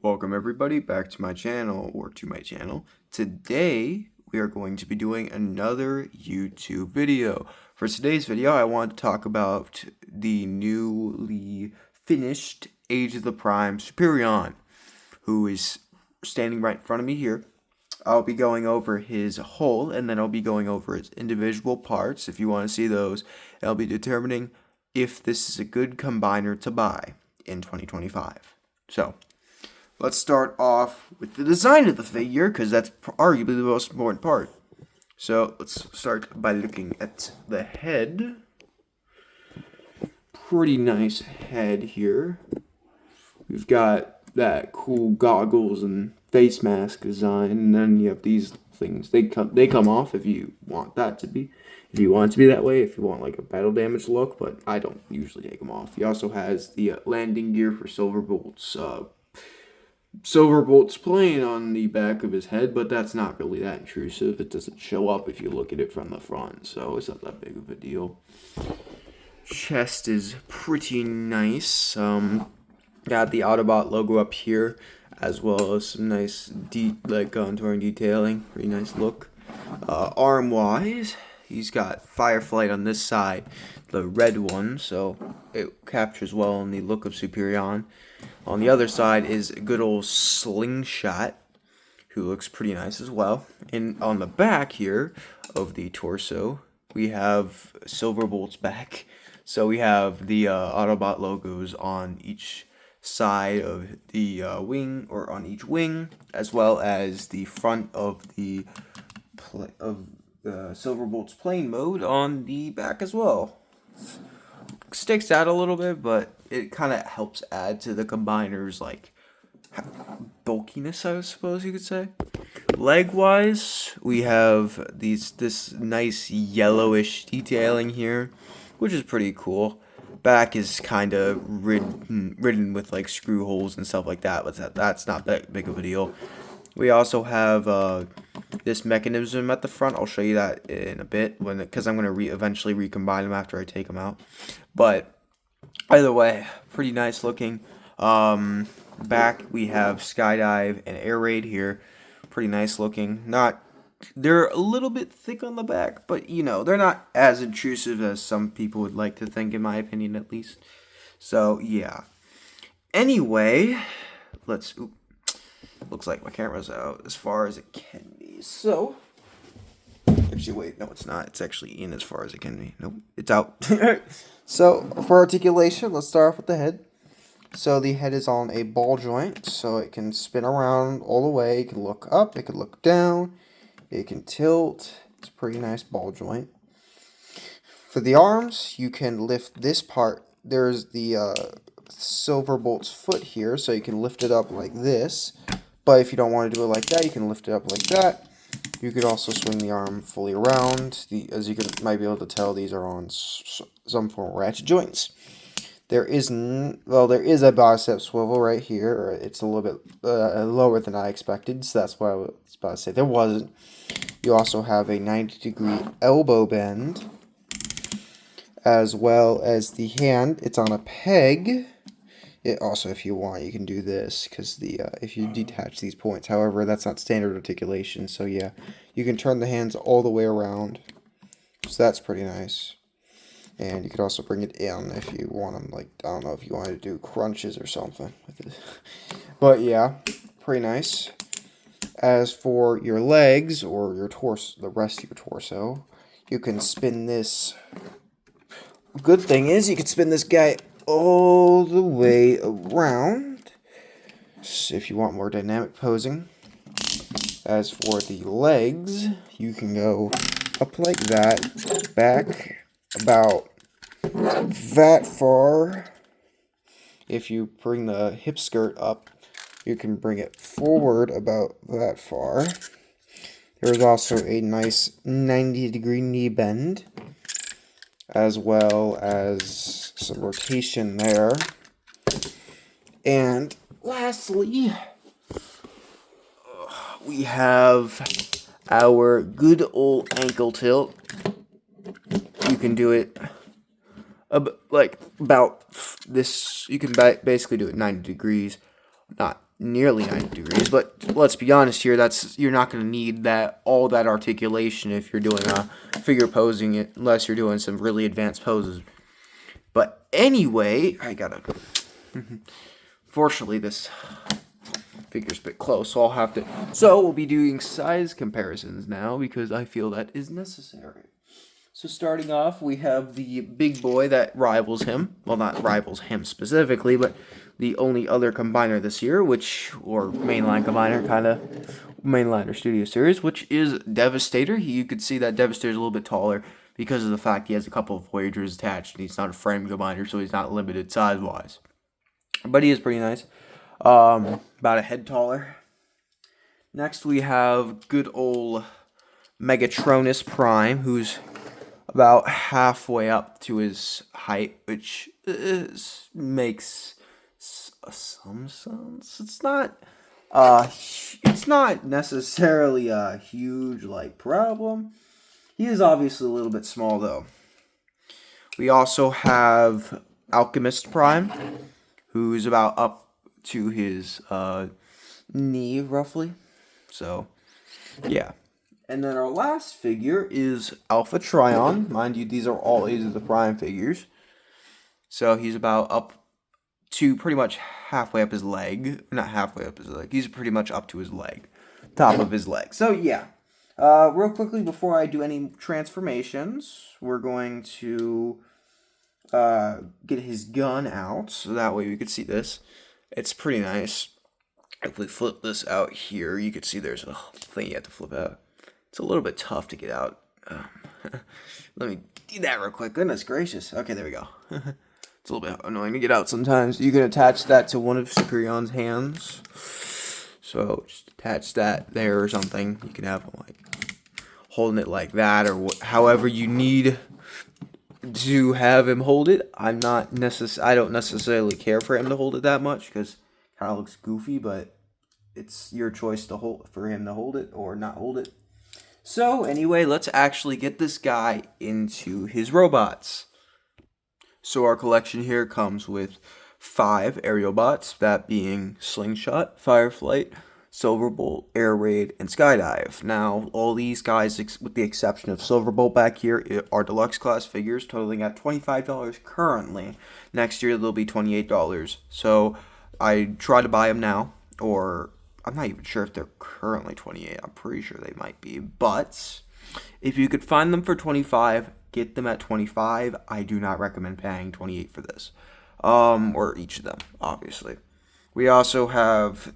Welcome everybody back to my channel, or to my channel. Today we are going to be doing another YouTube video. For today's video I want to talk about the newly finished Age of the Prime Superion, who is standing right in front of me here. I'll be going over his whole, and then I'll be going over his individual parts if you want to see those. And I'll be determining if this is a good combiner to buy in 2025. So, let's start off with the design of the figure, because that's arguably the most important part. So let's start by looking at the head. Pretty nice head here. We've got that cool goggles and face mask design, and then you have these things. They come off if you want that to be. If you want it to be that way, if you want like a battle damage look, but I don't usually take them off. He also has the landing gear for Silverbolt's plane on the back of his head, but that's not really that intrusive. It doesn't show up if you look at it from the front, so it's not that big of a deal. Chest is pretty nice. Got the Autobot logo up here, as well as some nice contouring detailing. Pretty nice look. Arm-wise, he's got Fireflight on this side, the red one, so it captures well in the look of Superion. On the other side is good old Slingshot, who looks pretty nice as well. And on the back here of the torso, we have Silverbolt's back. So we have the Autobot logos on each side of the wing, or on each wing, as well as the front of the Silverbolt's plane mode on the back as well. Sticks out a little bit, but it kind of helps add to the combiner's like bulkiness, I suppose you could say. Leg wise, we have this nice yellowish detailing here, which is pretty cool. Back is kind of ridden with like screw holes and stuff like that, but that's not that big of a deal. We also have this mechanism at the front. I'll show you that in a bit, because I'm going to eventually recombine them after I take them out. But either way, pretty nice looking. Back we have Skydive and Air Raid here. Pretty nice looking. They're a little bit thick on the back, but you know, they're not as intrusive as some people would like to think, in my opinion at least. So yeah. Anyway, looks like my camera's out as far as it can be. So, actually, wait, no, it's not. It's actually in as far as it can be. Nope, it's out. So, for articulation, let's start off with the head. So, the head is on a ball joint, so it can spin around all the way. It can look up, it can look down, it can tilt. It's a pretty nice ball joint. For the arms, you can lift this part. There's the Silverbolt's foot here, so you can lift it up like this. But if you don't want to do it like that, you can lift it up like that. You could also swing the arm fully around. As you might be able to tell, these are on some form of ratchet joints. There is a bicep swivel right here. It's a little bit lower than I expected, so that's why I was about to say there wasn't. You also have a 90-degree elbow bend, as well as the hand. It's on a peg. It also, if you want, you can do this, because if you detach these points. However, that's not standard articulation, so yeah. You can turn the hands all the way around, so that's pretty nice. And you could also bring it in if you want them, like, I don't know, if you wanted to do crunches or something with it. But yeah, pretty nice. As for your legs, or your torso, the rest of your torso, you can spin this. Good thing is, you can spin this guy all the way around, so if you want more dynamic posing. As for the legs, you can go up like that, back about that far. If you bring the hip skirt up, you can bring it forward about that far. There's also a nice 90-degree knee bend, as well as some rotation there. And lastly, we have our good old ankle tilt. You can do it about this. You can basically do it 90 degrees. Not nearly 90 degrees, but let's be honest here, you're not going to need all that articulation if you're doing a figure posing it, unless you're doing some really advanced poses. But anyway, fortunately this figure's a bit close, so we'll be doing size comparisons now because I feel that is necessary. So starting off, we have the big boy that rivals him. Well, not rivals him specifically, but the only other combiner this year, or mainline combiner, mainliner studio series, which is Devastator. You could see that Devastator's a little bit taller because of the fact he has a couple of Voyagers attached, and he's not a frame combiner, so he's not limited size-wise. But he is pretty nice. About a head taller. Next, we have good old Megatronus Prime, who's about halfway up to his height, which makes some sense. It's not necessarily a huge problem. He is obviously a little bit small though. We also have Alchemist Prime, who's about up to his knee roughly. So yeah. And then our last figure is Alpha Trion. Mind you, these are the Prime figures. So he's about up to pretty much halfway up his leg. Not halfway up his leg. He's pretty much up to his leg. Top of his leg. So yeah. Real quickly, before I do any transformations, we're going to get his gun out. So that way we could see this. It's pretty nice. If we flip this out here, you can see there's a thing you have to flip out. It's a little bit tough to get out. Let me do that real quick. Goodness gracious. Okay, there we go. It's a little bit annoying to get out sometimes. You can attach that to one of Superion's hands. So just attach that there or something. You can have him holding it like that or however you need to have him hold it. I don't necessarily care for him to hold it that much because it kind of looks goofy, but it's your choice for him to hold it or not hold it. So anyway, let's actually get this guy into his robots. So our collection here comes with 5 aerial bots, that being Slingshot, Fireflight, Silverbolt, Air Raid, and Skydive. Now, all these guys, with the exception of Silverbolt back here, are deluxe class figures totaling at $25 currently. Next year, they'll be $28. So I try to buy them now, or I'm not even sure if they're currently 28. I'm pretty sure they might be. But if you could find them for 25, get them at 25. I do not recommend paying 28 for this. Or each of them, obviously. We also have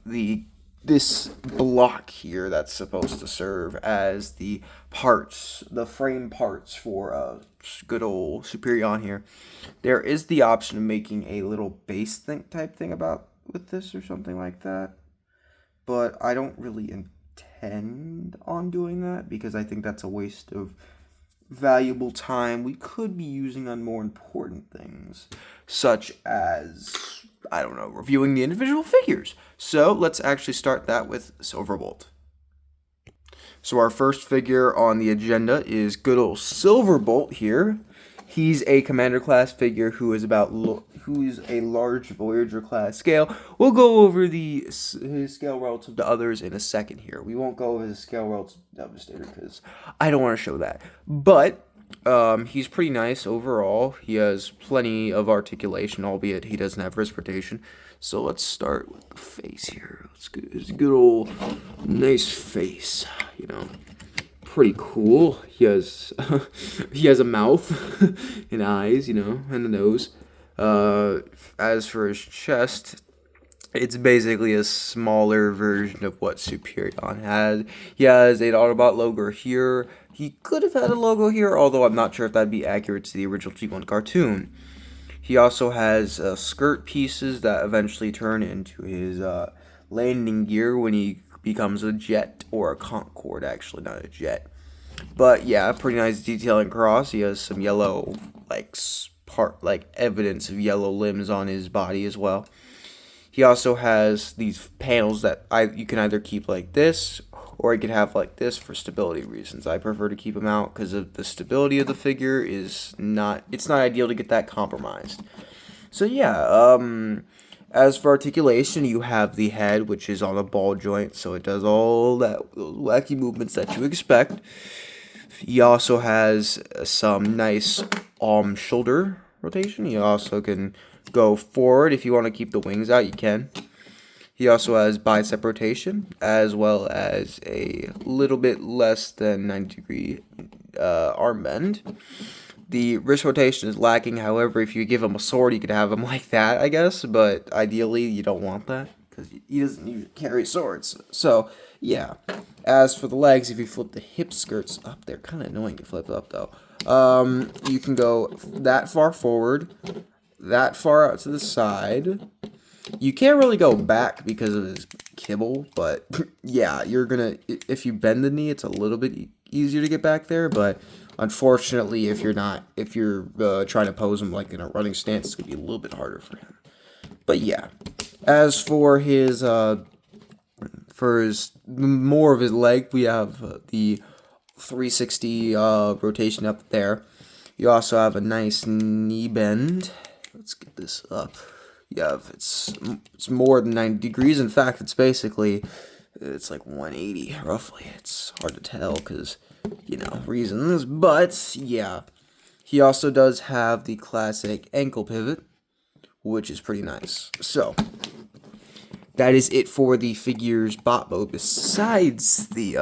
this block here that's supposed to serve as the frame parts for good old Superion here. There is the option of making a little base type thing with this or something like that. But I don't really intend on doing that because I think that's a waste of valuable time we could be using on more important things, such as, I don't know, reviewing the individual figures. So let's actually start that with Silverbolt. So our first figure on the agenda is good old Silverbolt here. He's a Commander class figure who is a large Voyager class scale. We'll go over his scale relative to others in a second here. We won't go over his scale relative to Devastator because I don't want to show that. But he's pretty nice overall. He has plenty of articulation, albeit he doesn't have wrist-rotation. So let's start with the face here. Let's get his good old nice face, pretty cool. He has a mouth and eyes, and a nose. As for his chest, it's basically a smaller version of what Superion has. He has an Autobot logo here. He could have had a logo here, although I'm not sure if that'd be accurate to the original G1 cartoon. He also has skirt pieces that eventually turn into his landing gear when he becomes a jet, or a Concorde, actually, not a jet. But yeah, pretty nice detailing across. He has some yellow, evidence of yellow limbs on his body as well. He also has these panels that you can either keep like this, or you can have like this for stability reasons. I prefer to keep them out because of the stability of the figure it's not ideal to get that compromised. So yeah, As for articulation, you have the head, which is on a ball joint, so it does all those wacky movements that you expect. He also has some nice shoulder rotation. He also can go forward if you want to keep the wings out, you can. He also has bicep rotation, as well as a little bit less than 90-degree arm bend. The wrist rotation is lacking. However, if you give him a sword, you could have him like that, I guess. But ideally, you don't want that because he doesn't usually carry swords. So, yeah. As for the legs, if you flip the hip skirts up, they're kind of annoying to flip up, though. You can go that far forward, that far out to the side. You can't really go back because of his kibble, but yeah, you're gonna, if you bend the knee, it's a little bit easier to get back there, but unfortunately, if you're trying to pose him like in a running stance, it's gonna be a little bit harder for him. But yeah, as for his more of his leg, we have the 360 rotation up there. You also have a nice knee bend. Let's get this up. Yeah, it's more than 90 degrees. In fact, it's like 180 roughly. It's hard to tell because, reasons. But yeah, he also does have the classic ankle pivot, which is pretty nice. So that is it for the figures bot mode. Besides the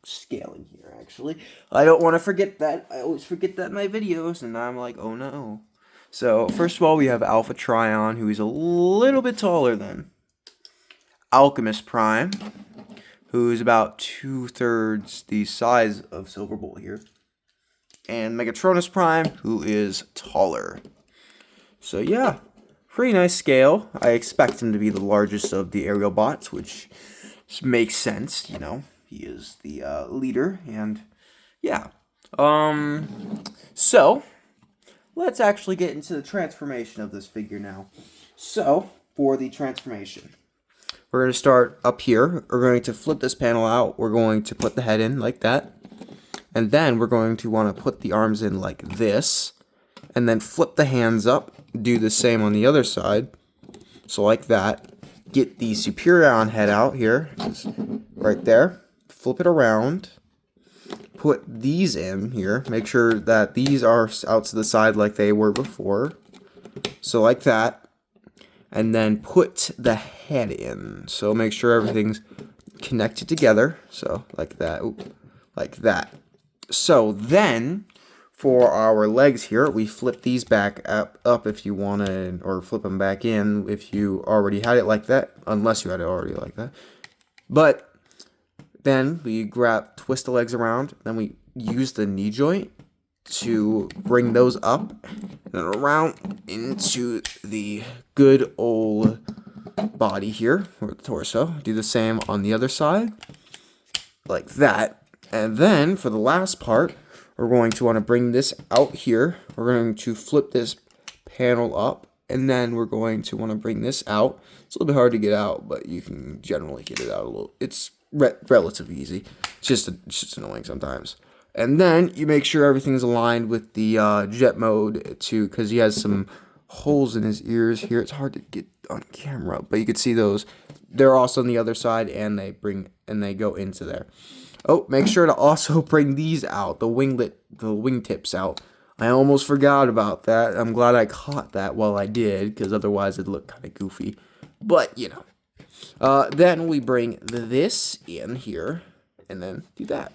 scaling here, actually, I don't want to forget that. I always forget that in my videos, and I'm like, oh no. So, first of all, we have Alpha Trion, who is a little bit taller than Alchemist Prime, who is about 2/3 the size of Silverbolt here, and Megatronus Prime, who is taller. So, yeah, pretty nice scale. I expect him to be the largest of the aerial bots, which makes sense, He is the leader, and yeah. So let's actually get into the transformation of this figure now. So, for the transformation, we're going to start up here. We're going to flip this panel out. We're going to put the head in like that. And then we're going to want to put the arms in like this. And then flip the hands up. Do the same on the other side. So like that. Get the Superion head out here. Right there. Flip it around. Put these in here. Make sure that these are out to the side like they were before. So like that. And then put the head in. So make sure everything's connected together. So like that. Oop, like that. So then, for our legs here, we flip these back up if you want to, or flip them back in if you already had it like that. Unless you had it already like that. But then we twist the legs around, then we use the knee joint to bring those up and around into the good old body here, or the torso. Do the same on the other side, like that. And then for the last part, we're going to want to bring this out here. We're going to flip this panel up, and then we're going to want to bring this out. It's a little bit hard to get out, but you can generally get it out a little. It's relatively easy. It's just annoying sometimes. And then you make sure everything's aligned with the jet mode too, because he has some holes in his ears here. It's hard to get on camera, but you can see those. They're also on the other side, and they go into there. Oh, make sure to also bring these out, the wingtips out. I almost forgot about that. I'm glad I caught that while I did, because otherwise it'd look kind of goofy. But then we bring this in here, and then do that.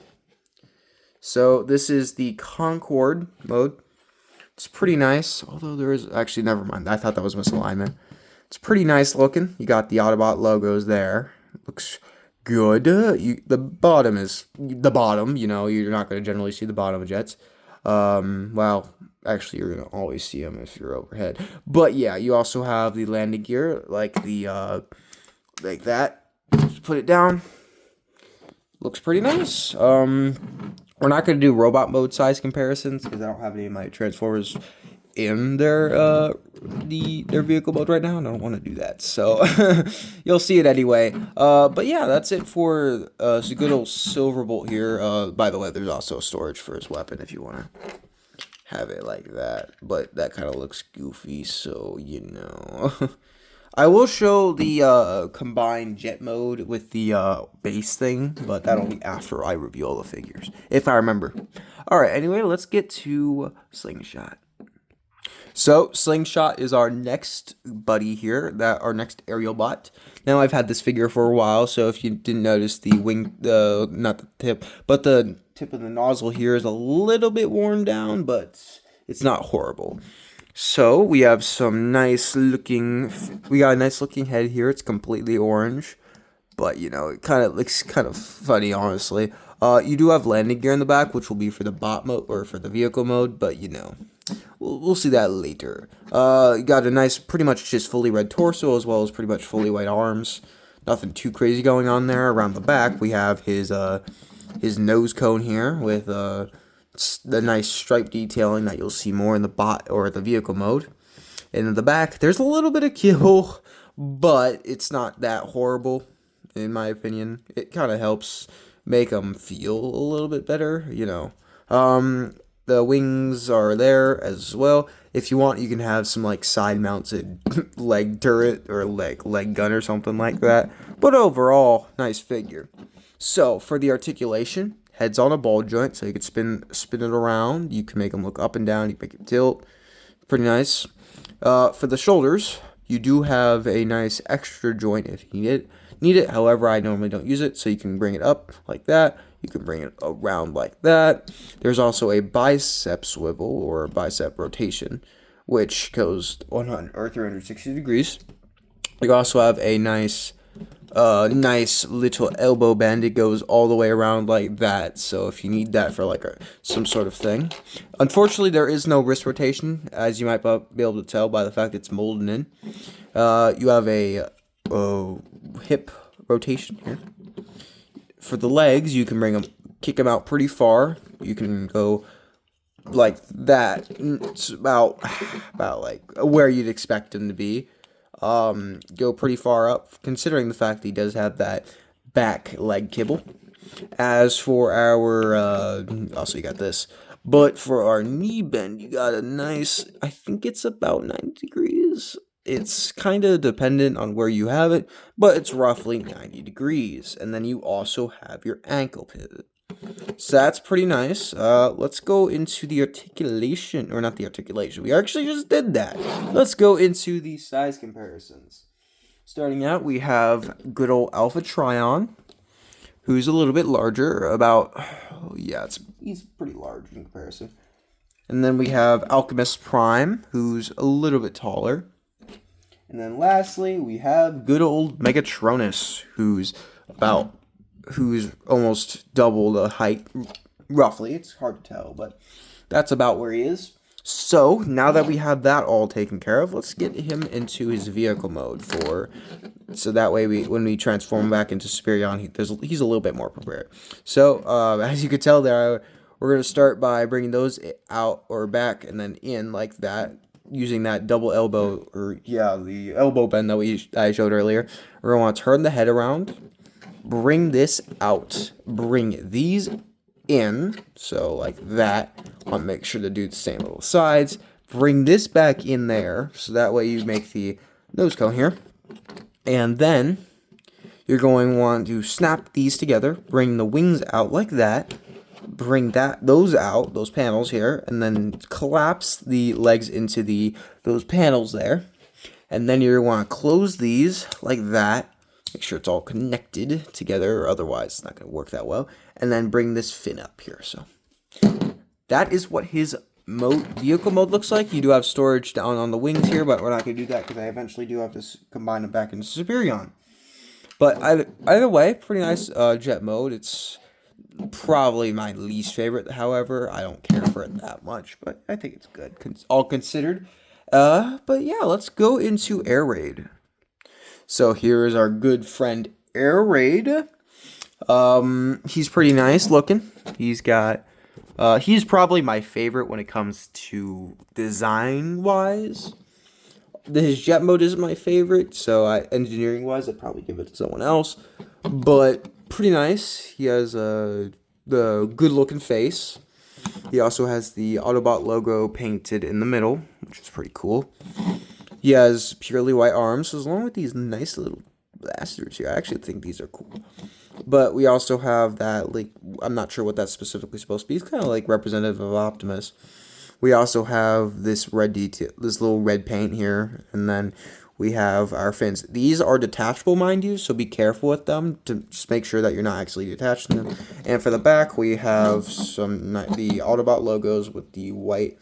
So this is the Concord mode. It's pretty nice, although there is, actually, never mind. I thought that was misalignment. It's pretty nice looking. You got the Autobot logos there. Looks good. The bottom is the bottom, you're not going to generally see the bottom of jets. Well, actually, you're going to always see them if you're overhead. But yeah, you also have the landing gear, like like that. Just put it down. Looks pretty nice. We're not going to do robot mode size comparisons because I don't have any of my Transformers in their vehicle mode right now, and I don't want to do that. So you'll see it anyway. But yeah, that's it for good old Silverbolt here. By the way, there's also storage for his weapon if you want to have it like that. But that kind of looks goofy, so I will show the combined jet mode with the base thing, but that'll be after I review all the figures, if I remember. Alright, anyway, let's get to Slingshot. So, Slingshot is our next buddy here, that our next aerial bot. Now, I've had this figure for a while, so if you didn't notice the wing, not the tip, but the tip of the nozzle here is a little bit worn down, but it's not horrible. So, we have some we got a nice looking head here. It's completely orange, but you know, it kind of looks kind of funny, honestly. You do have landing gear in the back, which will be for the bot mode or for the vehicle mode, but you know, we'll see that later. You got a nice, pretty much just fully red torso as well as pretty much fully white arms. Nothing too crazy going on there. Around the back, we have his nose cone here with the nice stripe detailing that you'll see more in the bot or the vehicle mode. And in the back, there's a little bit of kill, but it's not that horrible, in my opinion. It kind of helps make them feel a little bit better, you know. The wings are there as well. If you want, you can have some like side mounted leg turret or leg gun or something like that. But overall, nice figure. So for the articulation, head's on a ball joint, so you can spin it around. You can make them look up and down. You can make it tilt. Pretty nice. For the shoulders, you do have a nice extra joint if you need it. However, I normally don't use it, so you can bring it up like that. You can bring it around like that. There's also a bicep swivel or a bicep rotation, which goes 100 or 360 degrees. You also have a nice little elbow bend. It goes all the way around like that. So if you need that for like some sort of thing. Unfortunately, there is no wrist rotation, as you might be able to tell by the fact it's molded in. You have a hip rotation here. For the legs, you can kick them out pretty far. You can go like that. It's about like where you'd expect them to be. Go pretty far up, considering the fact that he does have that back leg kibble. As for our, also you got this. But for our knee bend, you got a nice, I think it's about 90 degrees. It's kind of dependent on where you have it, but it's roughly 90 degrees. And then you also have your ankle pivot. So that's pretty nice. Let's go into the articulation, or not the articulation. We actually just did that. Let's go into the size comparisons. Starting out, we have good old Alpha Trion, who's a little bit larger, he's pretty large in comparison. And then we have Alchemist Prime, who's a little bit taller. And then lastly, we have good old Megatronus, who's almost double the height, roughly. It's hard to tell, but that's about where he is. So, now that we have that all taken care of, let's get him into his vehicle mode so that way when we transform back into Superion, he's a little bit more prepared. So, as you can tell there, we're going to start by bringing those out or back and then in like that, using that double elbow, the elbow bend that I showed earlier. We're going to want to turn the head around, bring this out, bring these in, so like that. Want to make sure to do the same little sides. Bring this back in there, so that way you make the nose cone here. And then you're going to want to snap these together, bring the wings out like that, bring those panels here, and then collapse the legs into those panels there. And then you're going to want to close these like that. Make sure it's all connected together, or otherwise it's not going to work that well. And then bring this fin up here. So that is what his vehicle mode looks like. You do have storage down on the wings here, but we're not going to do that because I eventually do have to combine them back into Superion. But either way, pretty nice jet mode. It's probably my least favorite, however. I don't care for it that much, but I think it's good, all considered. But yeah, let's go into Air Raid. So here is our good friend Air Raid. He's pretty nice looking. He's probably my favorite when it comes to design wise. His jet mode isn't my favorite, so engineering wise, I'd probably give it to someone else. But pretty nice. He has the good looking face. He also has the Autobot logo painted in the middle, which is pretty cool. He has purely white arms, along with these nice little blasters here. I actually think these are cool. But we also have that, like, I'm not sure what that's specifically supposed to be. It's kind of like representative of Optimus. We also have this red detail, this little red paint here, and then we have our fins. These are detachable, mind you, so be careful with them to just make sure that you're not actually detaching them. And for the back, we have the Autobot logos with the white,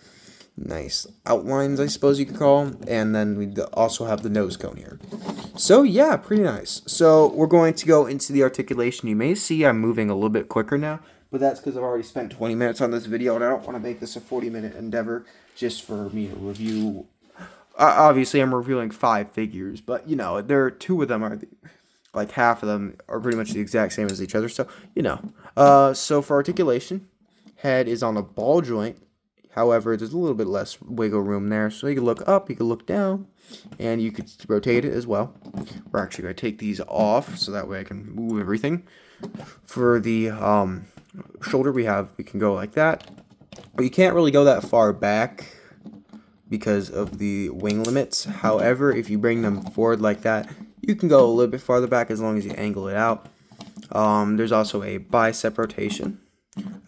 nice outlines, I suppose you could call them. And then we also have the nose cone here. So yeah, pretty nice. So we're going to go into the articulation. You may see I'm moving a little bit quicker now, but that's because I've already spent 20 minutes on this video, and I don't want to make this a 40-minute endeavor just for me to review. Obviously, I'm reviewing 5 figures, but, you know, there are 2 of them are, like, half of them are pretty much the exact same as each other, so, you know. So for articulation, head is on a ball joint. However, there's a little bit less wiggle room there, so you can look up, you can look down, and you could rotate it as well. We're actually going to take these off, so that way I can move everything. For the shoulder, we can go like that. But you can't really go that far back because of the wing limits. However, if you bring them forward like that, you can go a little bit farther back as long as you angle it out. There's also a bicep rotation,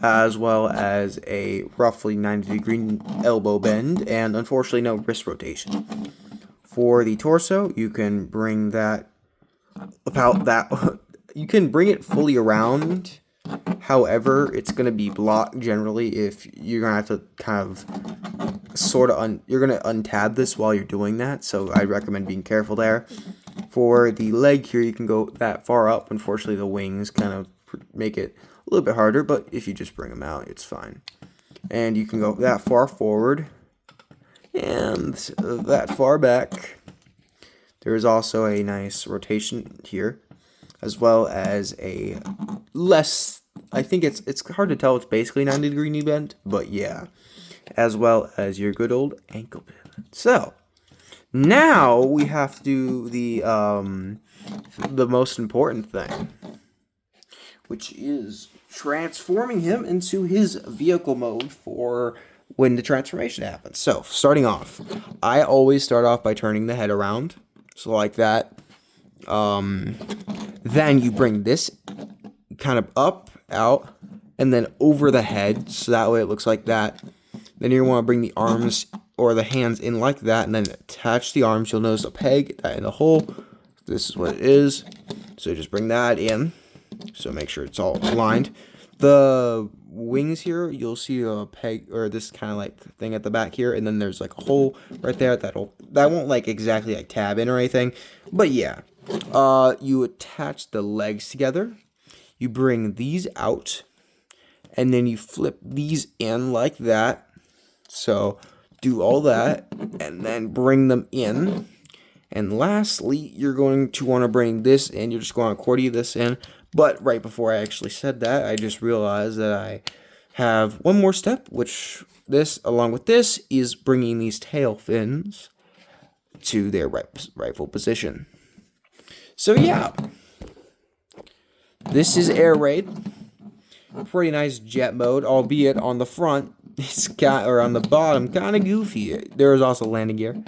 as well as a roughly 90-degree elbow bend, and unfortunately no wrist rotation. For the torso, you can bring that about that. You can bring it fully around. However, it's going to be blocked generally if you're going to have to kind of you're going to untab this while you're doing that. So I recommend being careful there. For the leg here, you can go that far up. Unfortunately, the wings kind of make it a little bit harder, but if you just bring them out, it's fine. And you can go that far forward and that far back. There is also a nice rotation here, as well as a less, I think it's hard to tell, it's basically 90-degree knee bend, but yeah, as well as your good old ankle pivot. So now we have to do the most important thing, which is transforming him into his vehicle mode for when the transformation happens. So starting off, I always start off by turning the head around, so like that. Then you bring this kind of up, out, and then over the head, so that way it looks like that. Then you want to bring the arms or the hands in like that, and then attach the arms. You'll notice a peg that in the hole. This is what it is. So just bring that in. So make sure it's all aligned. The wings here, you'll see a peg or this kind of like thing at the back here, and then there's like a hole right there that won't like exactly like tab in or anything, but yeah. You attach the legs together. You bring these out, and then you flip these in like that. So do all that, and then bring them in. And lastly, you're going to want to bring this in. You're just going to accordion this in. But right before I actually said that, I just realized that I have one more step, which along with this, is bringing these tail fins to their rightful position. So yeah, this is Air Raid. Pretty nice jet mode, albeit on the front, on the bottom, kind of goofy. There is also landing gear,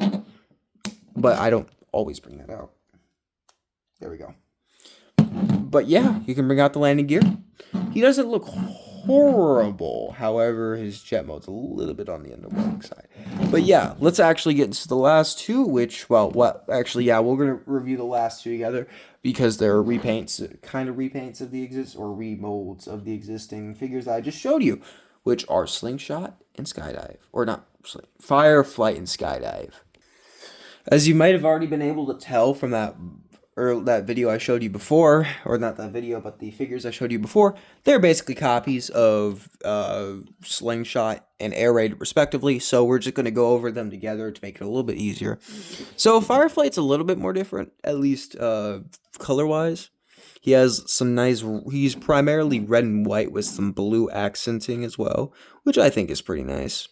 but I don't always bring that out. There we go. But yeah, you can bring out the landing gear. He doesn't look horrible. However, his jet mode's a little bit on the underwhelming side. But yeah, let's actually get into the last two, which, well, actually, yeah, we're going to review the last two together because they're repaints of the remolds of the existing figures that I just showed you, which are Slingshot and Skydive. Or not, Fireflight and Skydive. As you might have already been able to tell from that video I showed you before, or not that video, but the figures I showed you before, they're basically copies of Slingshot and Air Raid, respectively, so we're just going to go over them together to make it a little bit easier. So Fireflight's a little bit more different, at least color-wise. He has some he's primarily red and white with some blue accenting as well, which I think is pretty nice.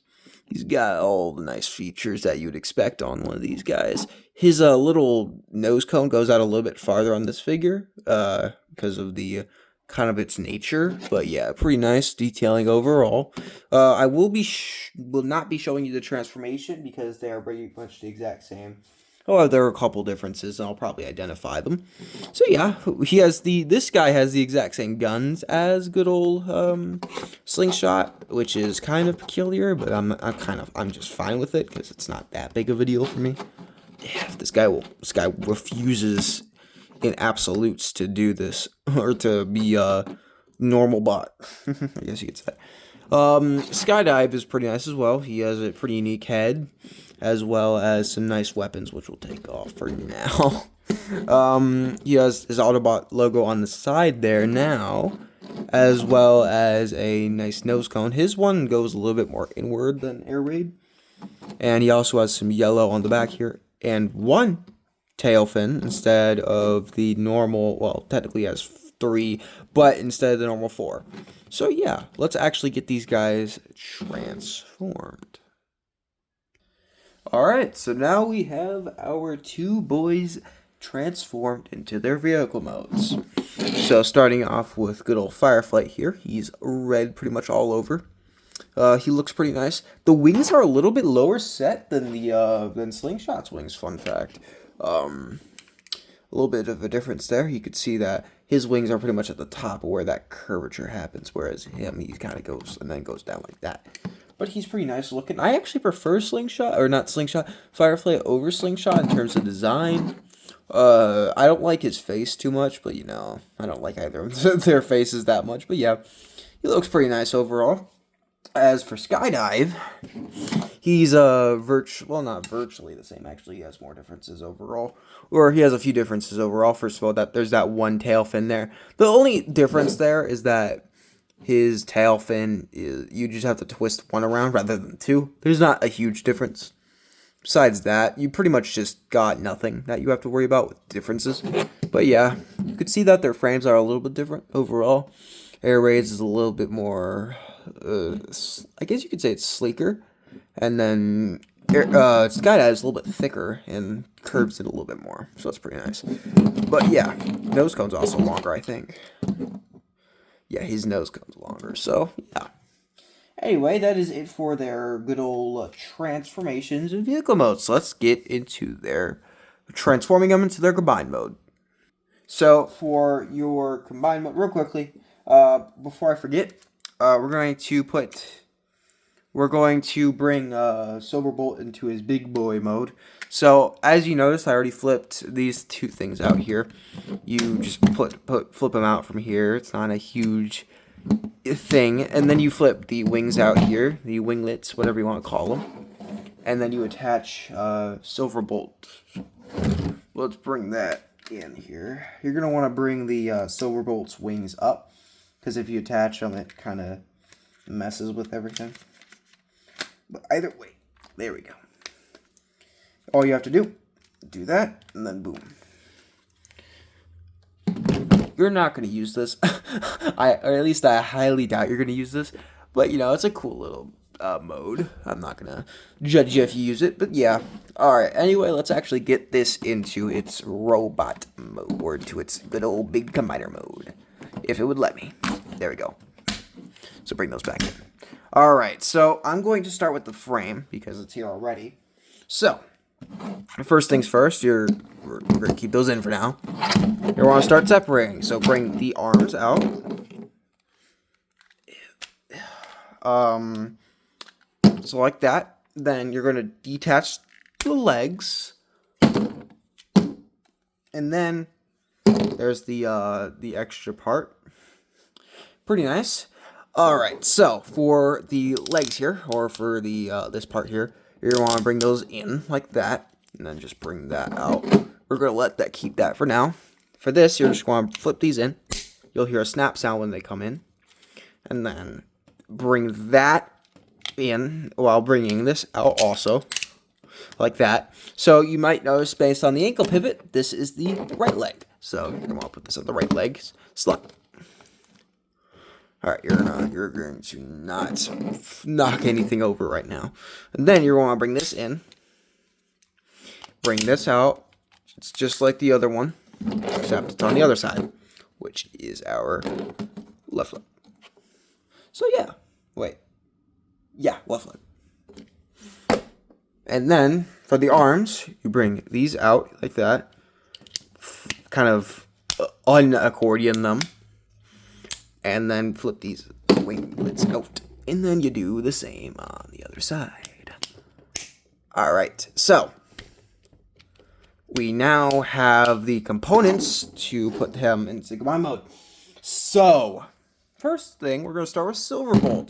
He's got all the nice features that you'd expect on one of these guys. His little nose cone goes out a little bit farther on this figure because of the kind of its nature. But yeah, pretty nice detailing overall. I will not be showing you the transformation because they are pretty much the exact same. Oh, there are a couple differences, and I'll probably identify them. So yeah, this guy has the exact same guns as good old Slingshot, which is kind of peculiar, but I'm just fine with it because it's not that big of a deal for me. Yeah, if this guy refuses in absolutes to do this or to be a normal bot. I guess you could say. Skydive is pretty nice as well. He has a pretty unique head, as well as some nice weapons, which we'll take off for now. He has his Autobot logo on the side there now, as well as a nice nose cone. His one goes a little bit more inward than Air Raid, and he also has some yellow on the back here, and one tail fin instead of the normal, well, technically has 3, but instead of the normal 4. So yeah, let's actually get these guys transformed. Alright, so now we have our 2 boys transformed into their vehicle modes. So starting off with good old Fireflight here, he's red pretty much all over. He looks pretty nice. The wings are a little bit lower set than than Slingshot's wings, fun fact. A little bit of a difference there. You could see that his wings are pretty much at the top where that curvature happens, whereas him, he kind of goes and then goes down like that. But he's pretty nice looking. I actually prefer Firefly over Slingshot in terms of design. I don't like his face too much, but I don't like either of their faces that much. But yeah, he looks pretty nice overall. As for Skydive, he's not virtually the same. Actually, he has more differences overall, or he has a few differences overall. First of all, there's that one tail fin there. The only difference there is that his tail fin is you just have to twist one around rather than 2. There's not a huge difference. Besides that, you pretty much just got nothing that you have to worry about with differences. But yeah, you could see that their frames are a little bit different overall. Air Raids is a little bit more, I guess you could say it's sleeker. And then Skydive is a little bit thicker and curves it a little bit more. So that's pretty nice. But yeah, nose cone's also longer, I think. Yeah, his nose cone's longer. So yeah. Anyway, that is it for their good old transformations and vehicle modes. So let's get into their transforming them into their combined mode. So for your combined mode, real quickly, before I forget, we're going to bring Silverbolt into his big boy mode. So as you notice, I already flipped these 2 things out here. You just flip them out from here. It's not a huge thing. And then you flip the wings out here, the winglets, whatever you want to call them. And then you attach Silverbolt. Let's bring that in here. You're going to want to bring the Silverbolt's wings up, because if you attach them, it kind of messes with everything. But either way, there we go. All you have to do that, and then boom. You're not going to use this. Or at least I highly doubt you're going to use this. But, it's a cool little mode. I'm not going to judge you if you use it, but yeah. Alright, anyway, let's actually get this into its robot mode, or into its good old big combiner mode. If it would let me. There we go. So bring those back in. Alright, so I'm going to start with the frame, because it's here already. So, first things first, we're going to keep those in for now. You want to start separating, so bring the arms out. So like that. Then you're going to detach the legs. And then there's the extra part. Pretty nice. Alright, so for the legs here, or for the this part here, you're going to want to bring those in like that, and then just bring that out. We're going to keep that for now. For this, you're just going to flip these in. You'll hear a snap sound when they come in. And then bring that in while bringing this out also, like that. So you might notice, based on the ankle pivot, this is the right leg. So you're going to want to put this on the right leg slot. Alright, you're going to not knock anything over right now. And then you're going to bring this in. Bring this out. It's just like the other one, except it's on the other side, which is our left leg. So yeah, left leg. And then for the arms, you bring these out like that, kind of unaccordion them, and then flip these winglets out, and then you do the same on the other side. All right, so we now have the components to put him into combine mode. So first thing, we're going to start with Silverbolt.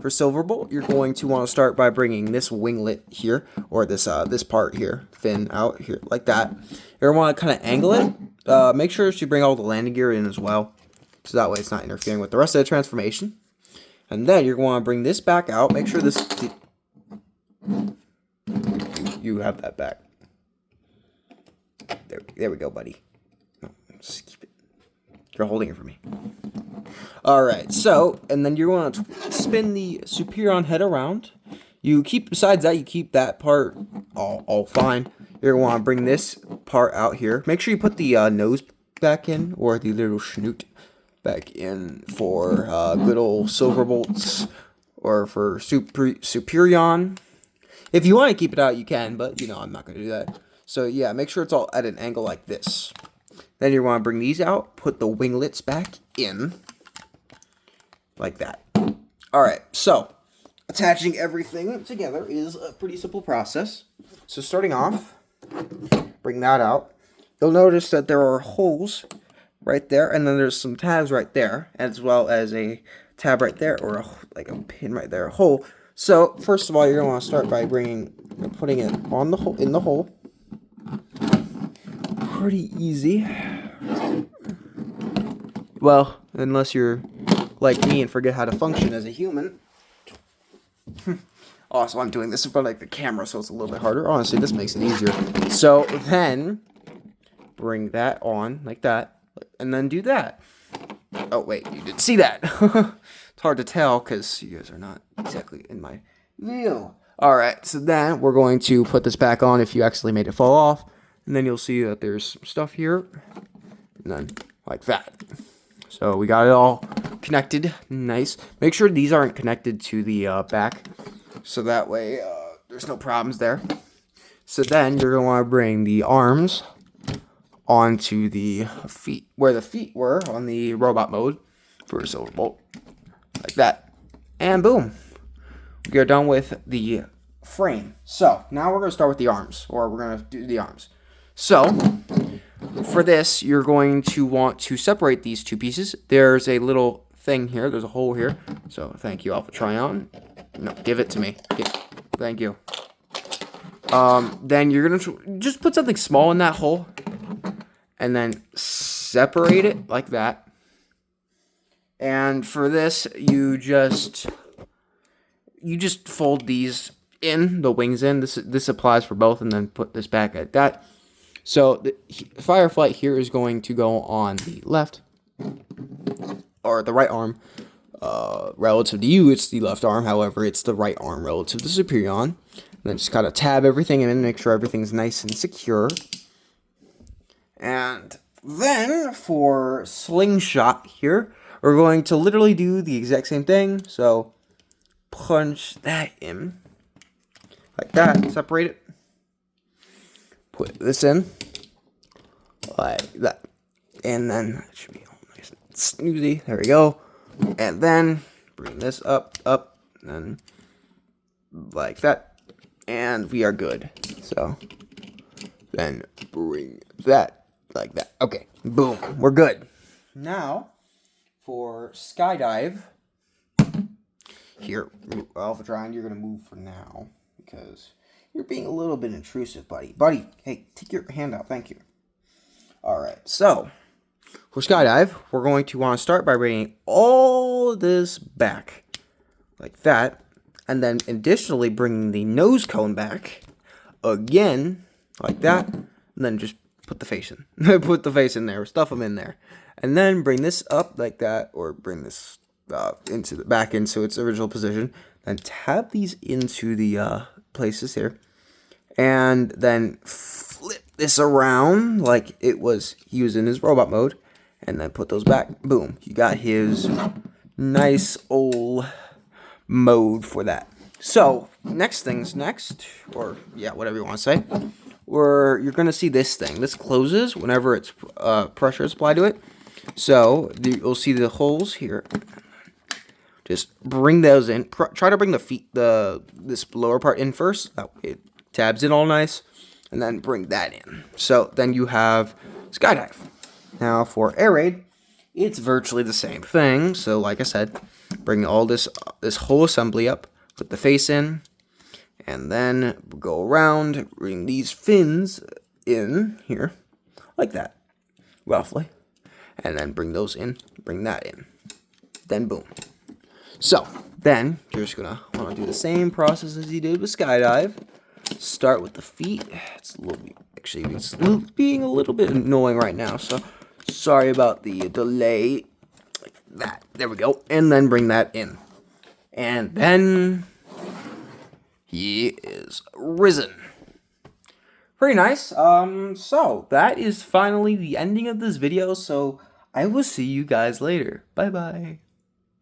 For Silverbolt, you're going to want to start by bringing this winglet here, or this part here, fin out here, like that. You're going to want to kind of angle it. Make sure you bring all the landing gear in as well, so that way it's not interfering with the rest of the transformation. And then you're going to want to bring this back out. Make sure this... You have that back. There we go, buddy. No, just keep it. You're holding it for me. Alright, so, and then you're going to spin the Superion head around. Besides that, you keep that part all fine. You're going to want to bring this part out here. Make sure you put the nose back in, or the little snoot back in for good old Silverbolts, or for Superion. If you want to keep it out, you can, but, I'm not going to do that. So, yeah, make sure it's all at an angle like this. Then you want to bring these out, put the winglets back in, like that. Alright, so, attaching everything together is a pretty simple process. So starting off, bring that out. You'll notice that there are holes right there, and then there's some tabs right there, as well as a tab right there, or like a pin right there, a hole. So, first of all, you're going to want to start by putting it on the hole, in the hole. Pretty easy. Well, unless you're like me and forget how to function as a human. Also, I'm doing this in front of the camera, so it's a little bit harder. Honestly, this makes it easier. So then, bring that on like that, and then do that. Oh, wait, you didn't see that. It's hard to tell because you guys are not exactly in my view. Alright, so then we're going to put this back on if you actually made it fall off. And then you'll see that there's some stuff here. And then like that. So we got it all connected. Nice. Make sure these aren't connected to the back. So that way there's no problems there. So then you're going to want to bring the arms onto the feet, where the feet were on the robot mode for a Silverbolt. Like that. And boom. We are done with the frame. So now we're going to start with the arms, or we're going to do the arms. So for this, you're going to want to separate these two pieces. There's a little thing here. There's a hole here. So thank you, Alpha Trion. No, give it to me. Thank you. Then you're going to just put something small in that hole, and then separate it like that. And for this, you just fold these in, the wings in. This applies for both, and then put this back like that. So the Fireflight here is going to go on the left, or the right arm. Relative to you, it's the left arm. However, it's the right arm relative to Superion. And then just kind of tab everything in and make sure everything's nice and secure. And then for Slingshot here, we're going to literally do the exact same thing. So punch that in like that, separate it, put this in like that, and then it should be all nice and snoozy. There we go. And then bring this up, and like that, and we are good. So then bring that like that. Okay, boom, we're good. Now for Skydive here, Alpha Trion, you're gonna move for now because you're being a little bit intrusive, buddy. Buddy, hey, take your hand out. Thank you. All right, so for Skydive, we're going to want to start by bringing all this back like that, and then additionally bringing the nose cone back again like that, and then just put the face in. Put the face in there, stuff them in there, and then bring this up like that, or bring this back into its original position. Then tab these into the places here, and then flip this around like he was in his robot mode, and then put those back. Boom, you got his nice old mode for that. So, next things next, or yeah, whatever you want to say, where you're going to see this thing. This closes whenever it's pressure is applied to it. So, you'll see the holes here. Just bring those in. Try to bring this lower part in first. That way it tabs in all nice. And then bring that in. So, then you have skydive. Now, for air raid, it's virtually the same thing. So, like I said, bring all this whole assembly up. Put the face in, and then go around, bring these fins in here, like that, roughly, and then bring those in, bring that in, then boom. So, then, you're just gonna wanna do the same process as you did with skydive. Start with the feet. It's being a little bit annoying right now, so sorry about the delay, like that, there we go, and then bring that in. And then he is risen. Very nice. So that is finally the ending of this video. So I will see you guys later. Bye bye.